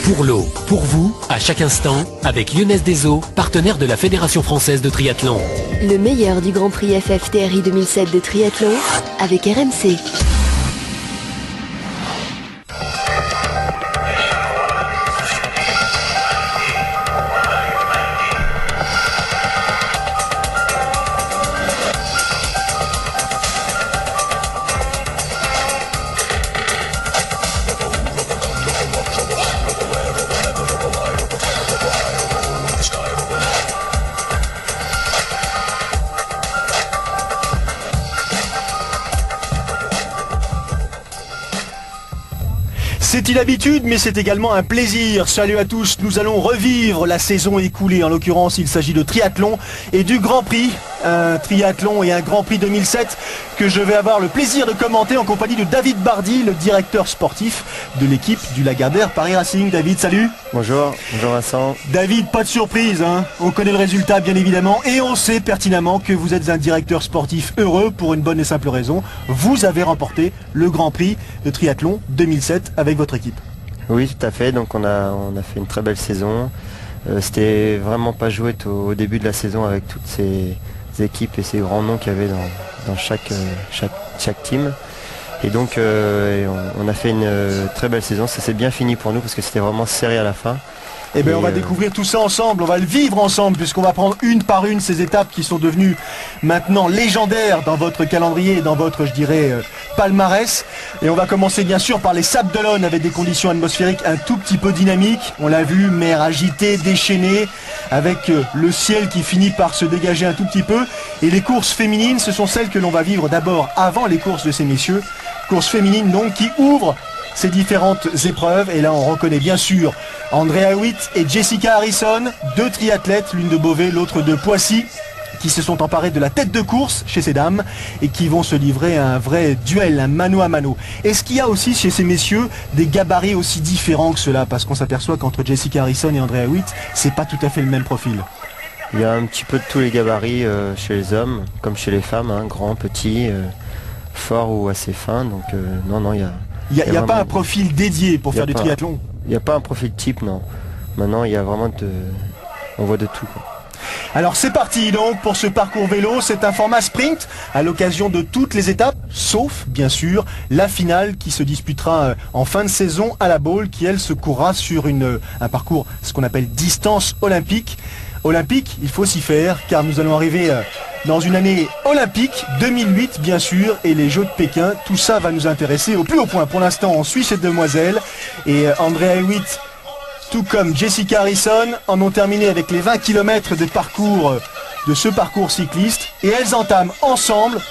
Pour l'eau, pour vous, à chaque instant, avec Lyonnaise des Eaux, partenaire de la Fédération Française de Triathlon. Le meilleur du Grand Prix FFTRI 2007 de triathlon avec RMC. C'est une habitude, mais c'est également un plaisir. Salut à tous, nous allons revivre la saison écoulée. En l'occurrence, il s'agit de triathlon et du Grand Prix. Un triathlon et un Grand Prix 2007 que je vais avoir le plaisir de commenter en compagnie de David Bardy, le directeur sportif de l'équipe du Lagardère Paris Racing. David, salut. Bonjour Vincent. David, pas de surprise, hein. On connaît le résultat bien évidemment et on sait pertinemment que vous êtes un directeur sportif heureux pour une bonne et simple raison. Vous avez remporté le Grand Prix de triathlon 2007 avec votre équipe. Oui, tout à fait. Donc on a fait une très belle saison. C'était vraiment pas joué au début de la saison avec toutes ces équipes et ces grands noms qu'il y avait dans chaque team. Et donc on a fait une très belle saison. Ça s'est bien fini pour nous parce que c'était vraiment serré à la fin. Eh bien on va découvrir tout ça ensemble, on va le vivre ensemble puisqu'on va prendre une par une ces étapes qui sont devenues maintenant légendaires dans votre calendrier et dans votre, je dirais, palmarès. Et on va commencer bien sûr par les Sables d'Olonne avec des conditions atmosphériques un tout petit peu dynamiques. On l'a vu, mer agitée, déchaînée, avec le ciel qui finit par se dégager un tout petit peu. Et les courses féminines, ce sont celles que l'on va vivre d'abord avant les courses de ces messieurs. Courses féminines donc qui ouvrent ces différentes épreuves. Et là on reconnaît bien sûr Andrea Witt et Jessica Harrison, deux triathlètes, l'une de Beauvais, l'autre de Poissy, qui se sont emparés de la tête de course chez ces dames et qui vont se livrer à un vrai duel, un mano à mano. Est-ce qu'il y a aussi chez ces messieurs des gabarits aussi différents que cela? Parce qu'on s'aperçoit qu'entre Jessica Harrison et Andrea Witt, c'est pas tout à fait le même profil. Il y a un petit peu de tous les gabarits chez les hommes, comme chez les femmes, hein, grands, petits, forts ou assez fins. Donc non, il y a... Il n'y a pas un profil dédié pour faire du triathlon? Il n'y a pas un profil type, non. Maintenant, il y a vraiment on voit de tout, quoi. Alors c'est parti donc pour ce parcours vélo, c'est un format sprint à l'occasion de toutes les étapes, sauf bien sûr la finale qui se disputera en fin de saison à la Baule, qui elle se courra sur un parcours, ce qu'on appelle distance olympique. Olympique, il faut s'y faire car nous allons arriver dans une année olympique, 2008 bien sûr, et les Jeux de Pékin, tout ça va nous intéresser au plus haut point. Pour l'instant on suit ces demoiselles et Andrea Witt, tout comme Jessica Harrison, en ont terminé avec les 20 km de ce parcours cycliste et elles entament ensemble,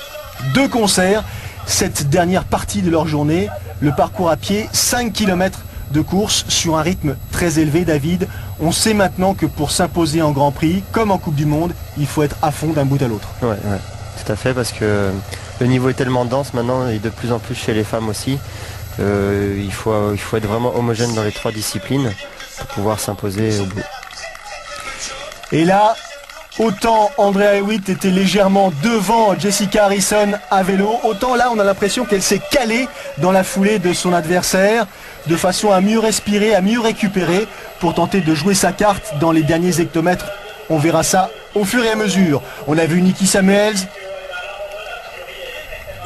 de concert, cette dernière partie de leur journée, le parcours à pied, 5 km de course sur un rythme très élevé. David, on sait maintenant que pour s'imposer en Grand Prix, comme en Coupe du Monde, il faut être à fond d'un bout à l'autre. Ouais, tout à fait, parce que le niveau est tellement dense maintenant et de plus en plus chez les femmes aussi. Il faut être vraiment homogène dans les trois disciplines pour pouvoir s'imposer au bout. Et là, autant Andrea Witt était légèrement devant Jessica Harrison à vélo, autant là on a l'impression qu'elle s'est calée dans la foulée de son adversaire de façon à mieux respirer, à mieux récupérer pour tenter de jouer sa carte dans les derniers hectomètres. On verra ça au fur et à mesure. On a vu Niki Samuels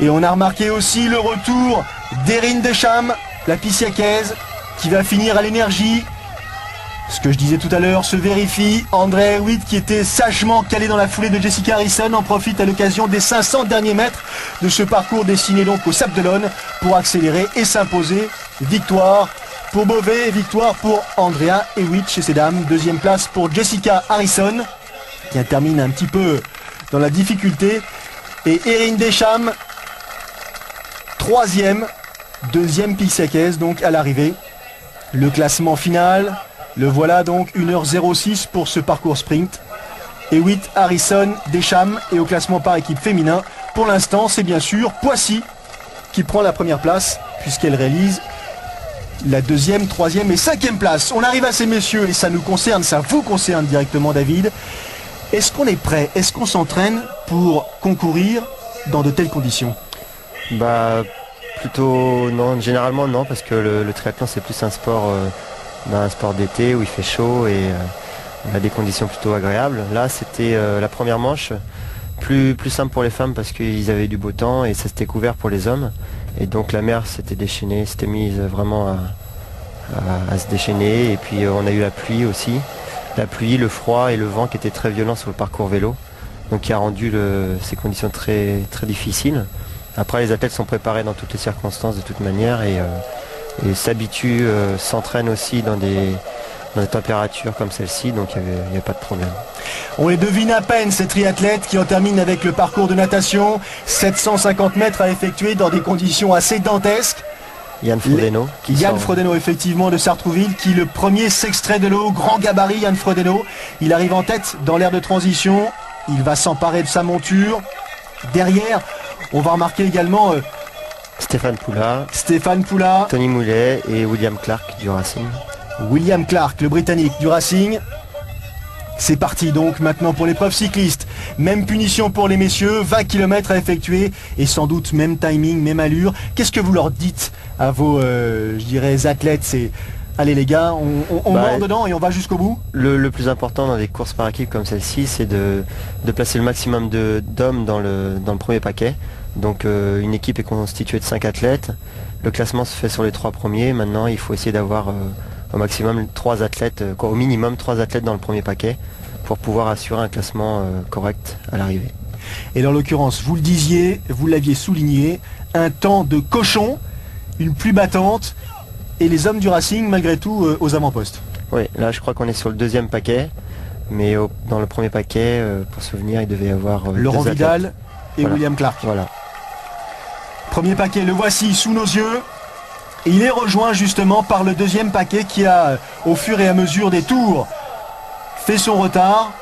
et on a remarqué aussi le retour d'Erin Deschamps, la Pissiacaise, qui va finir à l'énergie. Ce que je disais tout à l'heure se vérifie. Andrea Witt, qui était sagement calé dans la foulée de Jessica Harrison, en profite à l'occasion des 500 derniers mètres de ce parcours destiné donc aux Sables d'Olonne pour accélérer et s'imposer. Victoire pour Beauvais, victoire pour Andrea Witt chez ces dames. Deuxième place pour Jessica Harrison, qui termine un petit peu dans la difficulté. Et Erin Deschamps, troisième, deuxième Pissiacaise donc à l'arrivée. Le classement final, le voilà donc, 1h06 pour ce parcours sprint. Et Witt, Harrison, Deschamps, et au classement par équipe féminin, pour l'instant c'est bien sûr Poissy qui prend la première place puisqu'elle réalise la deuxième, troisième et cinquième place. On arrive à ces messieurs et ça nous concerne, ça vous concerne directement David. Est-ce qu'on est prêt? Est-ce qu'on s'entraîne pour concourir dans de telles conditions? Bah plutôt non, généralement non, parce que le triathlon c'est plus un sport dans un sport d'été où il fait chaud et on a des conditions plutôt agréables. Là, c'était la première manche, plus simple pour les femmes parce qu'ils avaient du beau temps et ça s'était couvert pour les hommes. Et donc la mer s'était déchaînée, s'était mise vraiment à se déchaîner. Et puis on a eu la pluie aussi. La pluie, le froid et le vent qui étaient très violents sur le parcours vélo. Donc qui a rendu ces conditions très, très difficiles. Après, les athlètes sont préparés dans toutes les circonstances de toute manière et s'habituent, s'entraînent aussi dans des températures comme celle-ci, donc il n'y a pas de problème. On les devine à peine, ces triathlètes qui en terminent avec le parcours de natation. 750 mètres à effectuer dans des conditions assez dantesques. Yann Frodeno. Frodeno, effectivement, de Sartrouville, qui le premier s'extrait de l'eau. Grand gabarit, Yann Frodeno. Il arrive en tête dans l'aire de transition. Il va s'emparer de sa monture. Derrière, on va remarquer également Stéphane Poula, Tony Moulet et William Clark du Racing. William Clark, le Britannique du Racing. C'est parti donc maintenant pour l'épreuve cycliste. Même punition pour les messieurs, 20 km à effectuer et sans doute même timing, même allure. Qu'est-ce que vous leur dites à vos, athlètes? C'est allez les gars, on mord dedans et on va jusqu'au bout. Le plus important dans des courses par équipe comme celle-ci, c'est de placer le maximum d'hommes dans le premier paquet. Donc une équipe est constituée de 5 athlètes. Le classement se fait sur les 3 premiers. Maintenant, il faut essayer d'avoir au maximum 3 athlètes, au minimum 3 athlètes dans le premier paquet pour pouvoir assurer un classement correct à l'arrivée. Et en l'occurrence, vous le disiez, vous l'aviez souligné, un temps de cochon, une pluie battante et les hommes du Racing malgré tout aux avant-postes. Oui, là je crois qu'on est sur le 2e paquet, mais dans le premier paquet, pour souvenir, il devait y avoir Laurent Vidal et voilà. William Clark. Voilà. Premier paquet, le voici sous nos yeux. Et il est rejoint justement par le 2e paquet qui a, au fur et à mesure des tours, fait son retard.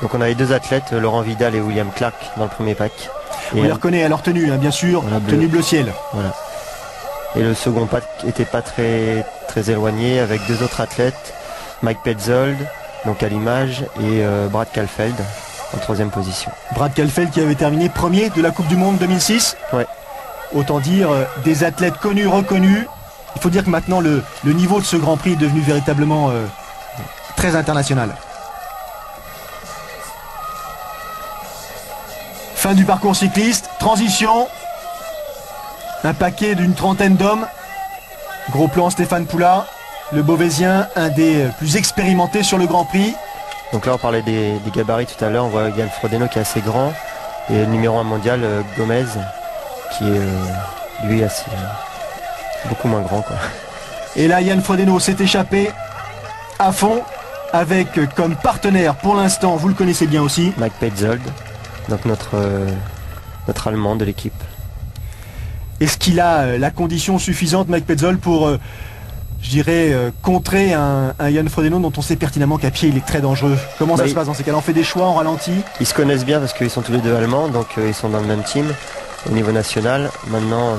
Donc on a les 2 athlètes, Laurent Vidal et William Clark, dans le premier pack. On les reconnaît à leur tenue, hein, bien sûr, tenue bleu ciel. Voilà. Et le second pack n'était pas très, très éloigné avec 2 autres athlètes, Mike Petzold, donc à l'image, et Brad Caulfield en 3e position. Brad Caulfield qui avait terminé premier de la Coupe du Monde 2006. Ouais. Autant dire des athlètes connus, reconnus. Il faut dire que maintenant le niveau de ce Grand Prix est devenu véritablement très international. Fin du parcours cycliste, transition. Un paquet d'une trentaine d'hommes. Gros plan Stéphane Poula, le Beauvaisien, un des plus expérimentés sur le Grand Prix. Donc là on parlait des gabarits tout à l'heure, on voit Yann Frodeno qui est assez grand et le numéro 1 mondial Gomez qui est lui assez beaucoup moins grand quoi. Et là Yann Frodeno s'est échappé à fond avec comme partenaire pour l'instant, vous le connaissez bien aussi, Mike Petzold, donc notre Allemand de l'équipe. Est-ce qu'il a la condition suffisante, Mike Petzold, pour contrer un Yann Frodeno dont on sait pertinemment qu'à pied il est très dangereux? Comment ça se passe dans ces cas-là? On fait des choix en ralenti? Ils se connaissent bien parce qu'ils sont tous les 2 allemands, donc ils sont dans le même team au niveau national. Maintenant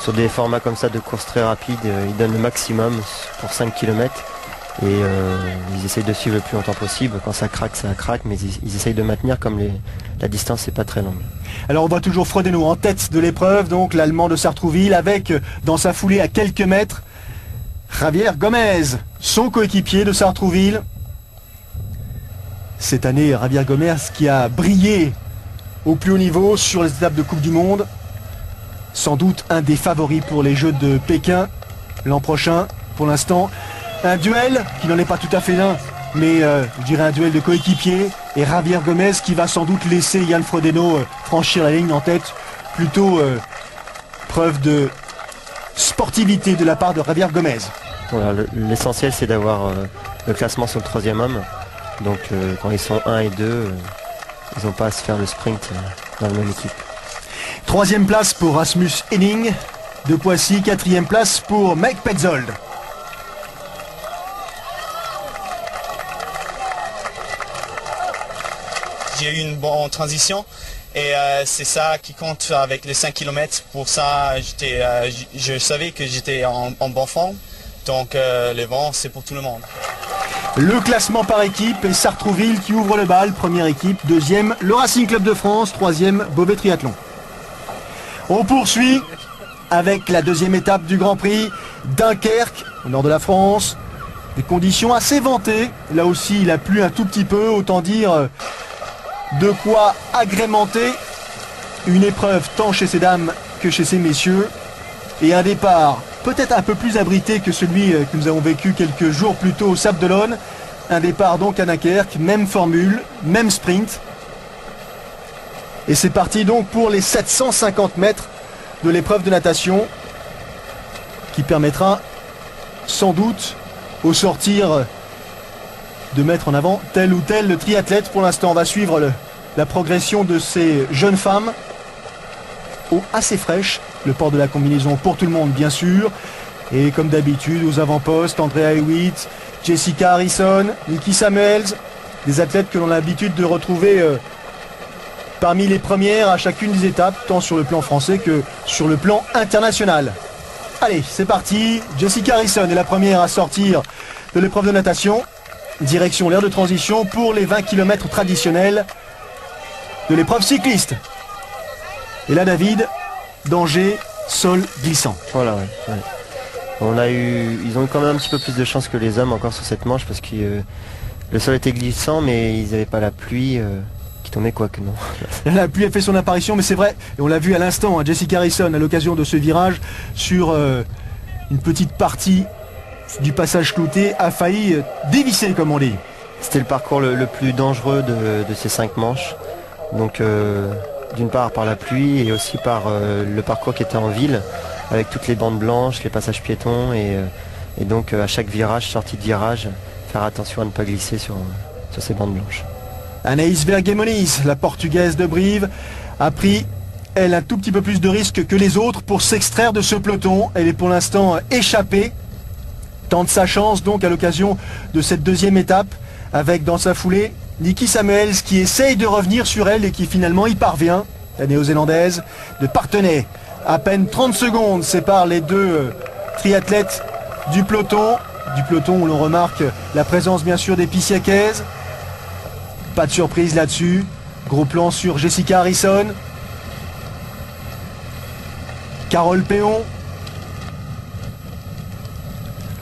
sur des formats comme ça de course très rapide, ils donnent le maximum pour 5 km et ils essayent de suivre le plus longtemps possible. Quand ça craque, mais ils essayent de maintenir comme la distance n'est pas très longue. Alors on voit toujours Frodeno en tête de l'épreuve, donc l'Allemand de Sartrouville, avec dans sa foulée à quelques mètres Javier Gomez, son coéquipier de Sartrouville. Cette année, Javier Gomez qui a brillé au plus haut niveau sur les étapes de Coupe du Monde. Sans doute un des favoris pour les Jeux de Pékin l'an prochain. Pour l'instant, un duel qui n'en est pas tout à fait l'un, mais je dirais un duel de coéquipiers. Et Javier Gomez qui va sans doute laisser Yann Frodeno franchir la ligne en tête. Plutôt preuve de sportivité de la part de Javier Gomez. Voilà, l'essentiel c'est d'avoir le classement sur le 3e homme. Donc quand ils sont 1 et 2, ils n'ont pas à se faire le sprint dans la même équipe. 3e place pour Rasmus Henning de Poissy, 4e place pour Mike Petzold. J'ai eu une bonne transition et c'est ça qui compte avec les 5 km. Pour ça, je savais que j'étais en bonne forme. Donc le vent, c'est pour tout le monde. Le classement par équipe et Sartrouville qui ouvre le bal. Première équipe, 2e, le Racing Club de France, 3e, Beauvais Triathlon. On poursuit avec la 2e étape du Grand Prix, Dunkerque, au nord de la France. Des conditions assez ventées. Là aussi, il a plu un tout petit peu. Autant dire de quoi agrémenter une épreuve tant chez ces dames que chez ces messieurs. Et un départ peut-être un peu plus abrité que celui que nous avons vécu quelques jours plus tôt au Sable d'Olonne. Un départ donc à Dunkerque, même formule, même sprint. Et c'est parti donc pour les 750 mètres de l'épreuve de natation qui permettra sans doute au sortir de mettre en avant tel ou tel triathlète. Pour l'instant, on va suivre la progression de ces jeunes femmes. Eau assez fraîche, le port de la combinaison pour tout le monde bien sûr. Et comme d'habitude, aux avant-postes, Andrea Hewitt, Jessica Harrison, Nikki Samuels, des athlètes que l'on a l'habitude de retrouver parmi les premières à chacune des étapes, tant sur le plan français que sur le plan international. Allez, c'est parti. Jessica Harrison est la première à sortir de l'épreuve de natation. Direction l'aire de transition pour les 20 km traditionnels de l'épreuve cycliste. Et là, David, danger, sol glissant. Voilà, ouais. Ils ont eu quand même un petit peu plus de chance que les hommes encore sur cette manche parce que le sol était glissant, mais ils n'avaient pas la pluie qui tombait, quoi que non. La pluie a fait son apparition, mais c'est vrai, et on l'a vu à l'instant, hein, Jessica Harrison à l'occasion de ce virage sur une petite partie du passage clouté a failli dévisser, comme on dit. C'était le parcours le plus dangereux de ces 5 manches. Donc d'une part par la pluie et aussi par le parcours qui était en ville avec toutes les bandes blanches, les passages piétons et donc à chaque virage, sortie de virage, faire attention à ne pas glisser sur ces bandes blanches. Anaïs Vergues-Moniz, la portugaise de Brive, a pris elle un tout petit peu plus de risques que les autres pour s'extraire de ce peloton. Elle est pour l'instant échappée, tente sa chance donc à l'occasion de cette deuxième étape avec dans sa foulée Nikki Samuels qui essaye de revenir sur elle et qui finalement y parvient. La néo-zélandaise de Parthenay. À peine 30 secondes séparent les deux triathlètes du peloton où l'on remarque la présence bien sûr des Pissiakaises. Pas de surprise là-dessus. Gros plan sur Jessica Harrison. Carole Péon.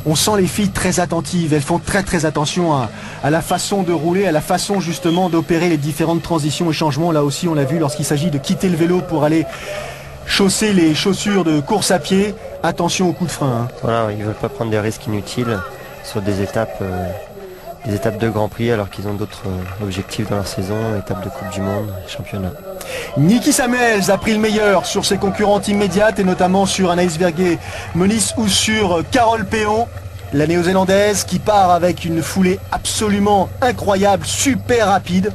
On sent les filles très attentives, elles font très attention à la façon de rouler, à la façon justement d'opérer les différentes transitions et changements. Là aussi on l'a vu lorsqu'il s'agit de quitter le vélo pour aller chausser les chaussures de course à pied. Attention au coup de frein. Hein. Voilà, ils ne veulent pas prendre des risques inutiles sur des étapes de Grand Prix alors qu'ils ont d'autres objectifs dans leur saison, étapes de Coupe du Monde, championnat. Nikki Samuels a pris le meilleur sur ses concurrentes immédiates et notamment sur Anaïs Vergues-Moniz ou sur Carole Péon, la néo-zélandaise qui part avec une foulée absolument incroyable, super rapide.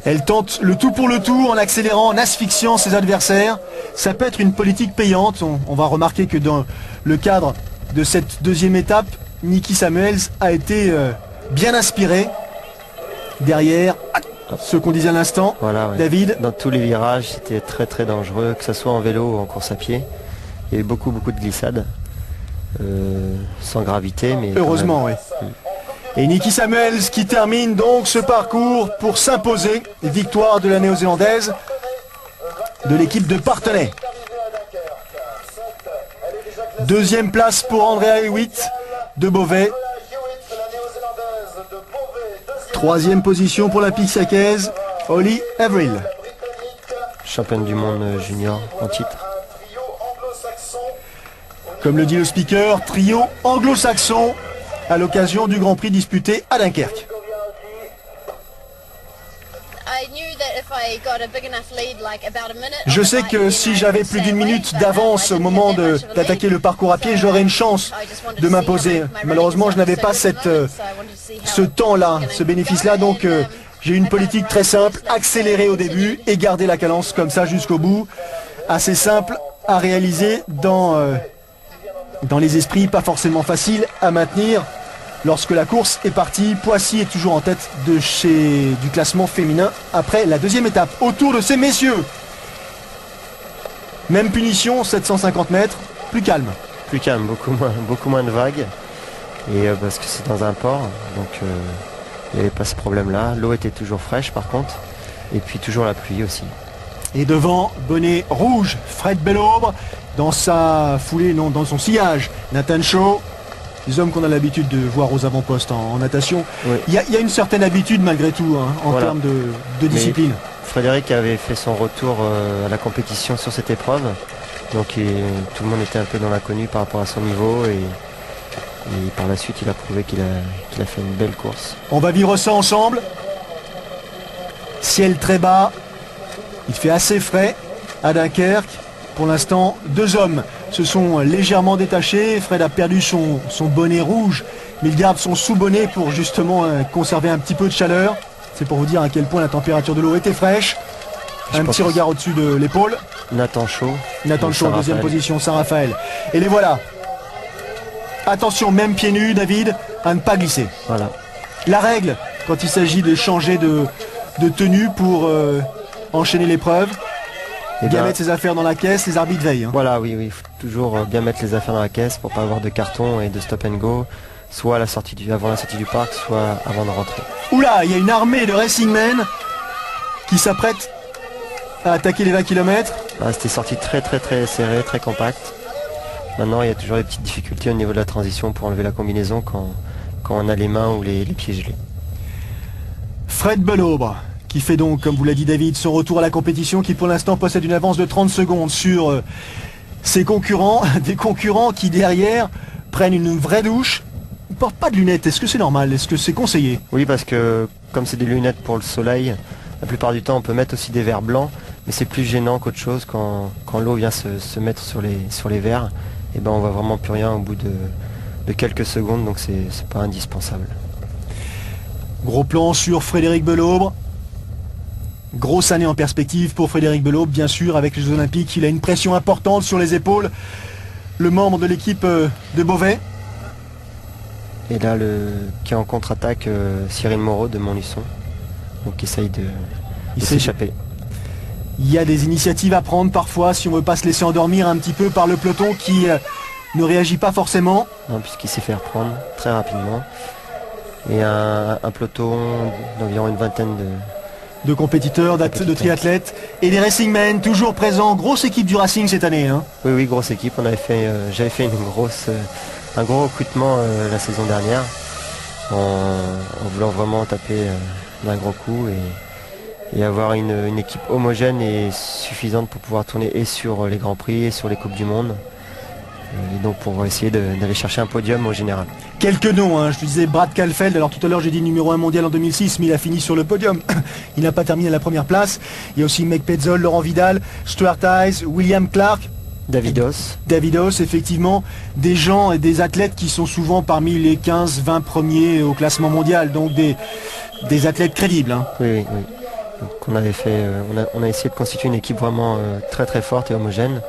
Elle tente le tout pour le tout en accélérant, en asphyxiant ses adversaires. Ça peut être une politique payante. On va remarquer que dans le cadre de cette deuxième étape, Nikki Samuels a été bien inspirée. Derrière, ce qu'on disait à l'instant, voilà, ouais. David. Dans tous les virages, c'était très dangereux, que ce soit en vélo ou en course à pied. Il y a eu beaucoup de glissades, sans gravité, mais heureusement, oui. Et Nikki Samuels qui termine donc ce parcours pour s'imposer. Victoire de la néo-zélandaise de l'équipe de Parthenay. Deuxième place pour Andrea Hewitt de Beauvais. Troisième position pour la Pissiakaise, Holly Avril. Championne du monde junior en titre. Comme le dit le speaker, trio anglo-saxon à l'occasion du Grand Prix disputé à Dunkerque. Je sais que si j'avais plus d'une minute d'avance au moment d'attaquer le parcours à pied, j'aurais une chance de m'imposer. Malheureusement, je n'avais pas ce temps-là, ce bénéfice-là, donc j'ai une politique très simple, accélérer au début et garder la cadence comme ça jusqu'au bout. Assez simple à réaliser dans les esprits, pas forcément facile à maintenir. Lorsque la course est partie, Poissy est toujours en tête du classement féminin après la deuxième étape. Autour de ces messieurs. Même punition, 750 mètres, plus calme. Plus calme, beaucoup moins de vagues. Et parce que c'est dans un port, donc il n'y avait pas ce problème-là. L'eau était toujours fraîche par contre. Et puis toujours la pluie aussi. Et devant, bonnet rouge, Fred Bellobre. Dans sa foulée, non, dans son sillage, Nathan Shaw. des hommes qu'on a l'habitude de voir aux avant-postes en natation. Oui. Il y a une certaine habitude malgré tout hein, en Voilà. termes de discipline. Frédéric avait fait son retour à la compétition sur cette épreuve. Donc tout le monde était un peu dans l'inconnu par rapport à son niveau et par la suite il a prouvé qu'il a fait une belle course. On va vivre ça ensemble. Ciel très bas. Il fait assez frais à Dunkerque. Pour l'instant, 2 hommes se sont légèrement détachés. Fred a perdu son bonnet rouge, mais il garde son sous-bonnet pour justement conserver un petit peu de chaleur. C'est pour vous dire à quel point la température de l'eau était fraîche. Un petit regard au-dessus de l'épaule. Nathan Chaud. Nathan Chaud, deuxième position, Saint-Raphaël. Et les voilà. Attention, même pieds nus, David, à ne pas glisser. Voilà. La règle, quand il s'agit de changer de tenue pour enchaîner l'épreuve, bien mettre ses affaires dans la caisse, les arbitres veillent. Hein. Voilà, oui, il faut toujours bien mettre les affaires dans la caisse pour pas avoir de carton et de stop and go, soit avant la sortie du parc, soit avant de rentrer. Oula, il y a une armée de racingmen qui s'apprête à attaquer les 20 km. C'était sorti très serré, très compact. Maintenant, il y a toujours des petites difficultés au niveau de la transition pour enlever la combinaison quand on a les mains ou les pieds gelés. Fred Belaubre, qui fait donc, comme vous l'a dit David, son retour à la compétition, qui pour l'instant possède une avance de 30 secondes sur ses concurrents, des concurrents qui derrière prennent une vraie douche. Ils ne portent pas de lunettes, est-ce que c'est normal? Est-ce que c'est conseillé? Oui, parce que comme c'est des lunettes pour le soleil, la plupart du temps on peut mettre aussi des verres blancs, mais c'est plus gênant qu'autre chose quand l'eau vient se mettre sur les verres. Et ben on voit vraiment plus rien au bout de quelques secondes, donc c'est pas indispensable. Gros plan sur Frédéric Belaubre. Grosse année en perspective pour Frédéric Belaubre, bien sûr, avec les Jeux Olympiques. Il a une pression importante sur les épaules. Le membre de l'équipe de Beauvais. Et là, qui est en contre-attaque, Cyril Moreau de Montluçon, donc qui essaye de s'échapper. Il y a des initiatives à prendre parfois si on ne veut pas se laisser endormir un petit peu par le peloton qui ne réagit pas forcément. Non, puisqu'il s'est fait reprendre très rapidement. Et un peloton d'environ une vingtaine de compétiteurs, de triathlètes et des racingmen toujours présents. Grosse équipe du Racing cette année. Hein. Oui, grosse équipe. J'avais fait un gros recrutement la saison dernière en voulant vraiment taper d'un gros coup et avoir une équipe homogène et suffisante pour pouvoir tourner et sur les Grands Prix et sur les Coupes du Monde. Et donc pour essayer d'aller chercher un podium au général. Quelques noms, hein. Je te disais Brad Kalfeld, alors tout à l'heure j'ai dit numéro 1 mondial en 2006, mais il a fini sur le podium. Il n'a pas terminé à la première place. Il y a aussi Meg Petzol, Laurent Vidal, Stuart Hayes, William Clark. Davidos, effectivement, des gens et des athlètes qui sont souvent parmi les 15-20 premiers au classement mondial, donc des athlètes crédibles. Hein. Oui. Donc on a essayé de constituer une équipe vraiment très forte et homogène.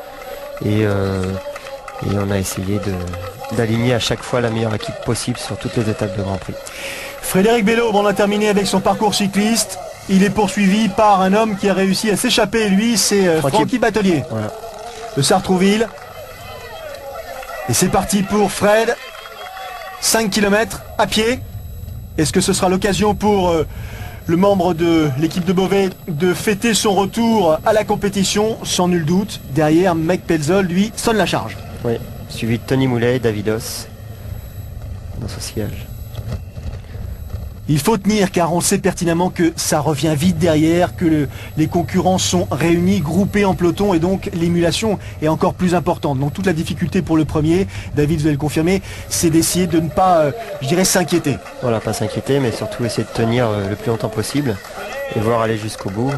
Et on a essayé d'aligner à chaque fois la meilleure équipe possible sur toutes les étapes de Grand Prix. Frédéric Belaubre, on a terminé avec son parcours cycliste. Il est poursuivi par un homme qui a réussi à s'échapper, lui, c'est Francky Batelier, voilà. De Sartrouville. Et c'est parti pour Fred. 5 km à pied. Est-ce que ce sera l'occasion pour le membre de l'équipe de Beauvais de fêter son retour à la compétition? Sans nul doute. Derrière, Meg Petzol, lui, sonne la charge. Oui, suivi de Tony Moulet et Davidos dans son sillage. Il faut tenir car on sait pertinemment que ça revient vite derrière, que les concurrents sont réunis, groupés en peloton et donc l'émulation est encore plus importante. Donc toute la difficulté pour le premier, David vous allez le confirmer, c'est d'essayer de ne pas, je dirais, s'inquiéter. Voilà, pas s'inquiéter mais surtout essayer de tenir le plus longtemps possible et voir aller jusqu'au bout.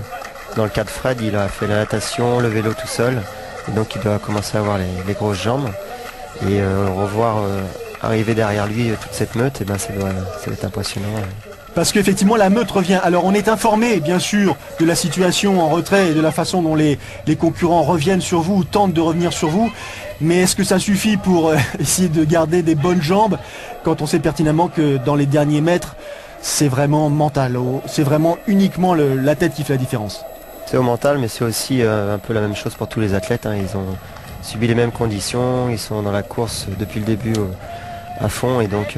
Dans le cas de Fred, il a fait la natation, le vélo tout seul. Et donc il doit commencer à avoir les grosses jambes et revoir arriver derrière lui toute cette meute, et ben ça doit être impressionnant. Parce qu'effectivement la meute revient. Alors on est informé bien sûr de la situation en retrait et de la façon dont les concurrents reviennent sur vous ou tentent de revenir sur vous. Mais est-ce que ça suffit pour essayer de garder des bonnes jambes quand on sait pertinemment que dans les derniers mètres c'est vraiment mental, c'est vraiment uniquement la tête qui fait la différence? C'est au mental, mais c'est aussi un peu la même chose pour tous les athlètes. Hein. Ils ont subi les mêmes conditions, ils sont dans la course depuis le début à fond, et donc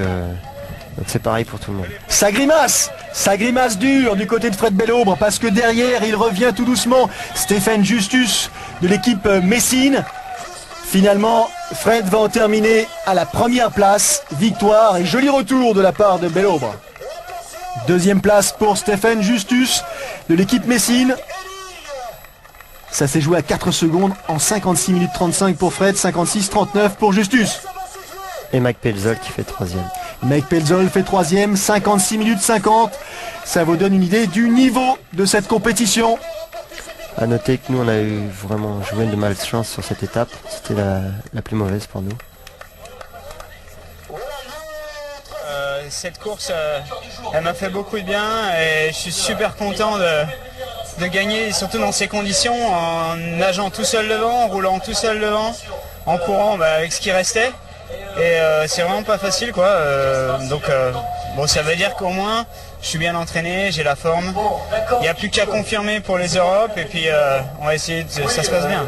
c'est pareil pour tout le monde. Ça grimace dur du côté de Fred Belaubre, parce que derrière, il revient tout doucement Stéphane Justus de l'équipe Messine. Finalement, Fred va en terminer à la première place. Victoire et joli retour de la part de Bellobre. Deuxième place pour Stéphane Justus de l'équipe Messine. Ça s'est joué à 4 secondes en 56 minutes 35 pour Fred, 56-39 pour Justus. Et Mike Pelzol qui fait troisième. Mike Pelzol fait troisième, 56 minutes 50. Ça vous donne une idée du niveau de cette compétition. À noter que nous on a eu vraiment joué de malchance sur cette étape. C'était la plus mauvaise pour nous. Cette course, elle m'a fait beaucoup de bien et je suis super content de gagner, surtout dans ces conditions, en nageant tout seul devant, en roulant tout seul devant, en courant avec ce qui restait. Et c'est vraiment pas facile quoi. Bon, ça veut dire qu'au moins je suis bien entraîné, j'ai la forme. Il n'y a plus qu'à confirmer pour les Europes et puis on va essayer de ça se passe bien.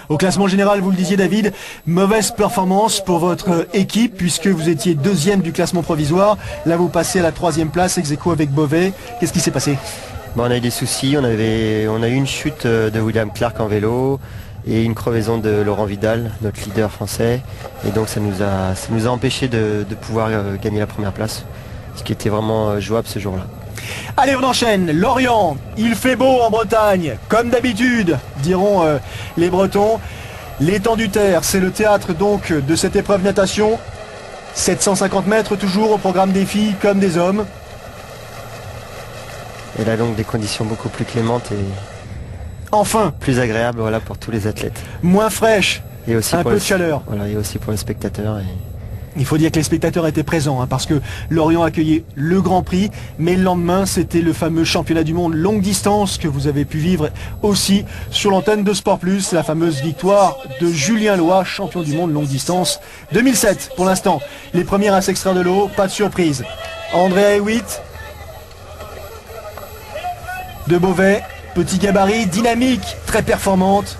Au classement général, vous le disiez David, mauvaise performance pour votre équipe puisque vous étiez deuxième du classement provisoire. Là vous passez à la troisième place, ex aequo avec Beauvais. Qu'est-ce qui s'est passé? Bon, on a eu des soucis, on a eu une chute de William Clark en vélo et une crevaison de Laurent Vidal, notre leader français. Et donc ça nous a empêché de pouvoir gagner la première place, ce qui était vraiment jouable ce jour-là. Allez, on enchaîne. Lorient, il fait beau en Bretagne, comme d'habitude, diront les Bretons. L'étang du Terre, c'est le théâtre donc de cette épreuve natation. 750 mètres toujours au programme des filles comme des hommes. Et là donc des conditions beaucoup plus clémentes et enfin plus agréables voilà, pour tous les athlètes. Moins fraîche, et aussi un peu de chaleur. Voilà, et aussi pour les spectateurs. Il faut dire que les spectateurs étaient présents parce que Lorient accueillait le Grand Prix, mais le lendemain c'était le fameux championnat du monde longue distance que vous avez pu vivre aussi sur l'antenne de Sport Plus, la fameuse victoire de Julien Loy, champion du monde longue distance 2007 pour l'instant. Les premiers à s'extraire de l'eau, pas de surprise. Andrea Hewitt de Beauvais, petit gabarit, dynamique, très performante.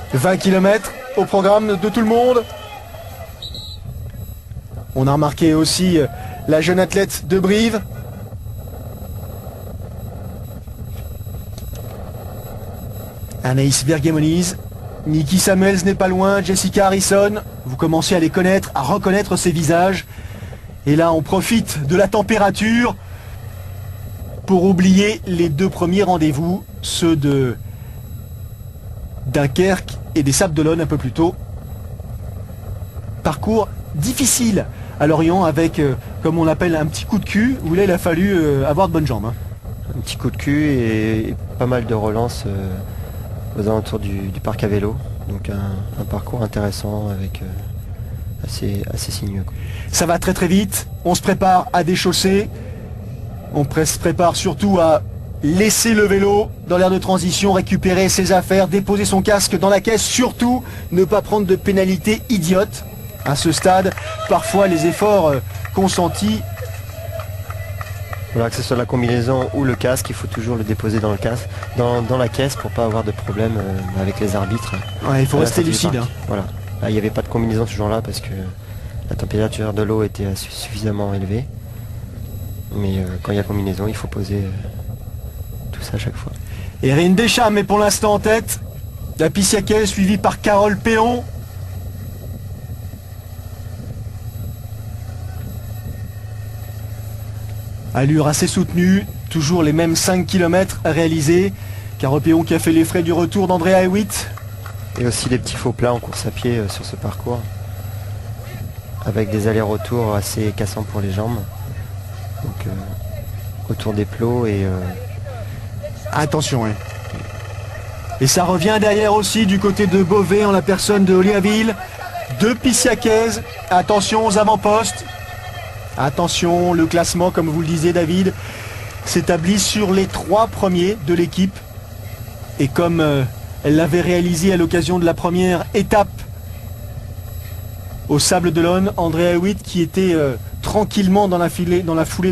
« 20 km au programme de tout le monde. On a remarqué aussi la jeune athlète de Brive. Anaïs Bergemoniz. Niki Samuels n'est pas loin, Jessica Harrison. Vous commencez à les connaître, à reconnaître ces visages. Et là, on profite de la température pour oublier les deux premiers rendez-vous, ceux de Dunkerque et des Sables-d'Olonne un peu plus tôt. Parcours difficile à Lorient avec, comme on l'appelle, un petit coup de cul, où là il a fallu avoir de bonnes jambes. Un petit coup de cul et pas mal de relances aux alentours du parc à vélo. Donc un parcours intéressant avec assez sinueux. Ça va très très vite, on se prépare à déchausser, on se prépare surtout à laisser le vélo dans l'aire de transition, récupérer ses affaires, déposer son casque dans la caisse, surtout ne pas prendre de pénalités idiotes. À ce stade, parfois les efforts consentis. Voilà, que ce soit la combinaison ou le casque, il faut toujours le déposer dans le casque, dans la caisse pour pas avoir de problème avec les arbitres. Ouais, il faut rester lucide. Hein. Voilà. Là, il n'y avait pas de combinaison ce jour-là parce que la température de l'eau était suffisamment élevée. Mais quand il y a combinaison, il faut poser tout ça à chaque fois. Erin Deschamps est pour l'instant en tête. La Pissiaquet suivie par Carole Péon. Allure assez soutenue, toujours les mêmes 5 km réalisés. Carole Péon qui a fait les frais du retour d'Andrea Hewitt. Et aussi des petits faux plats en course à pied sur ce parcours. Avec des allers-retours assez cassants pour les jambes. Donc autour des plots et... Attention, hein. Et ça revient derrière aussi du côté de Beauvais en la personne de Oliaville. De Pissiaquez. Attention aux avant-postes. Attention, le classement, comme vous le disiez David, s'établit sur les 3 premiers de l'équipe. Et comme elle l'avait réalisé à l'occasion de la première étape au Sables-d'Olonne, Andrea Hewitt, qui était tranquillement dans la foulée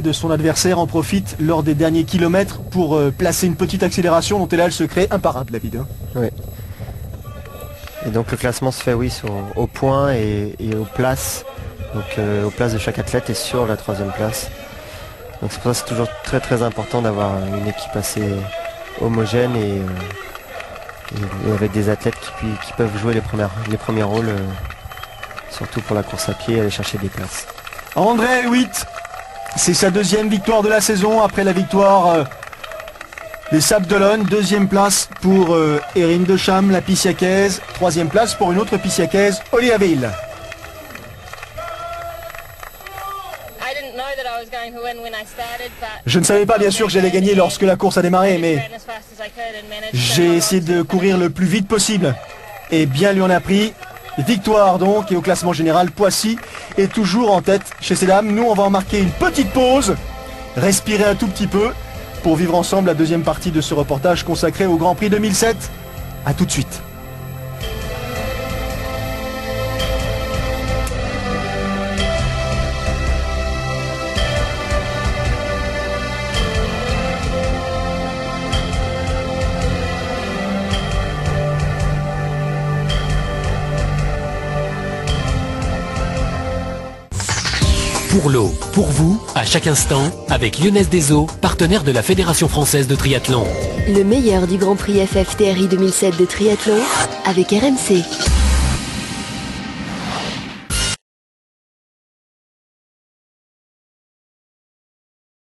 de son adversaire, en profite lors des derniers kilomètres pour placer une petite accélération dont elle a le secret imparable, David. Hein. Oui. Et donc le classement se fait au point et aux places. Donc aux places de chaque athlète et sur la 3e place. Donc c'est pour ça que c'est toujours très très important d'avoir une équipe homogène et avec des athlètes qui peuvent jouer les premiers rôles, surtout pour la course à pied et aller chercher des places. André Hewitt, c'est sa deuxième victoire de la saison après la victoire des Sables d'Olonne. Deuxième place pour Erin Decham, la Pissiacaise. Troisième place pour une autre Pissiacaise, Oléaville. Je ne savais pas bien sûr que j'allais gagner lorsque la course a démarré, mais j'ai essayé de courir le plus vite possible. Et bien lui en a pris. Victoire donc, et au classement général, Poissy est toujours en tête chez ces dames. Nous, on va en marquer une petite pause, respirer un tout petit peu, pour vivre ensemble la deuxième partie de ce reportage consacré au Grand Prix 2007. A tout de suite. Pour l'eau, pour vous, à chaque instant, avec Lyonnaise des Eaux, partenaire de la Fédération Française de Triathlon. Le meilleur du Grand Prix FFTRI 2007 de triathlon avec RMC.